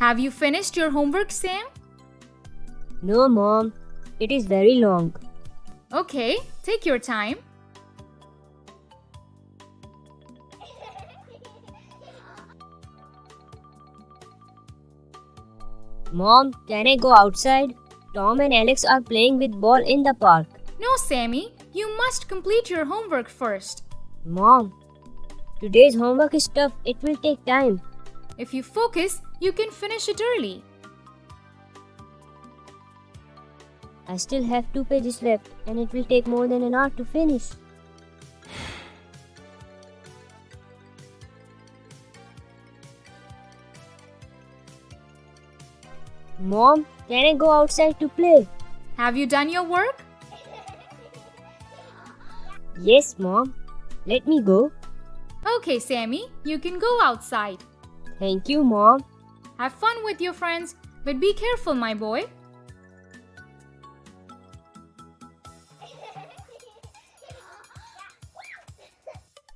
Have you finished your homework, Sam? No, Mom. It is very long. Okay, take your time. Mom, can I go outside? Tom and Alex are playing with ball in the park. No, Sammy, you must complete your homework first. Mom, today's homework is tough. It will take time. If you focus, you can finish it early. I still have 2 pages left and it will take more than an hour to finish. Mom, can I go outside to play? Have you done your work? Yes, Mom. Let me go. Okay, Sammy, you can go outside. Thank you, Mom. Have fun with your friends, but be careful, my boy.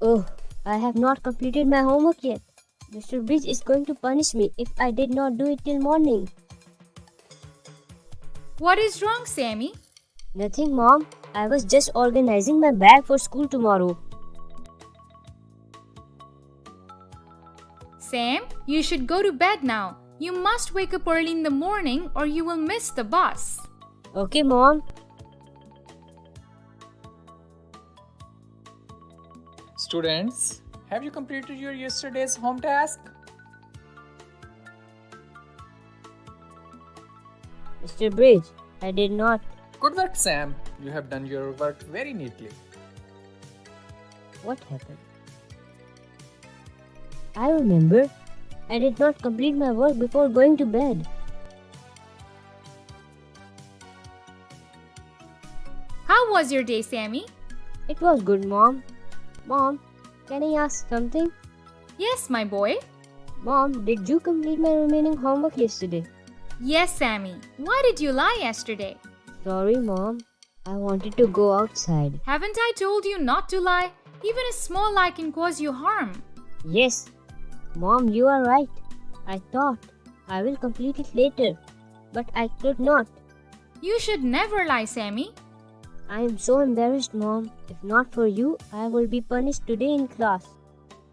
Oh, I have not completed my homework yet. Mr. Bridge is going to punish me if I did not do it till morning. What is wrong, Sammy? Nothing, Mom. I was just organizing my bag for school tomorrow. Sam, you should go to bed now. You must wake up early in the morning or you will miss the bus. Okay, Mom. Students, have you completed your yesterday's home task? Mr. Bridge, I did not. Good work, Sam. You have done your work very neatly. What happened? I remember. I did not complete my work before going to bed. How was your day, Sammy? It was good, Mom. Mom, can I ask something? Yes, my boy. Mom, did you complete my remaining homework yesterday? Yes, Sammy. Why did you lie yesterday? Sorry, Mom. I wanted to go outside. Haven't I told you not to lie? Even a small lie can cause you harm. Yes. Mom, you are right. I thought I will complete it later, but I could not. You should never lie, Sammy. I am so embarrassed, Mom. If not for you, I will be punished today in class.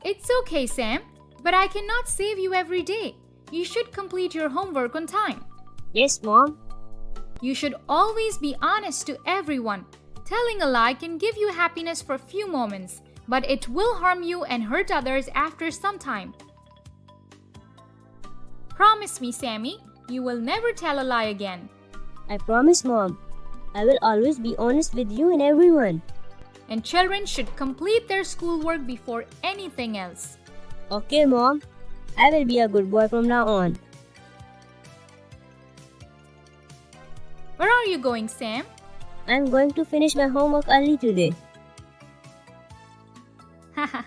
It's okay, Sam, but I cannot save you every day. You should complete your homework on time. Yes, Mom. You should always be honest to everyone. Telling a lie can give you happiness for a few moments, but it will harm you and hurt others after some time. Promise me, Sammy, you will never tell a lie again. I promise, Mom. I will always be honest with you and everyone. And children should complete their schoolwork before anything else. Okay, Mom. I will be a good boy from now on. Where are you going, Sam? I am going to finish my homework early today. Haha.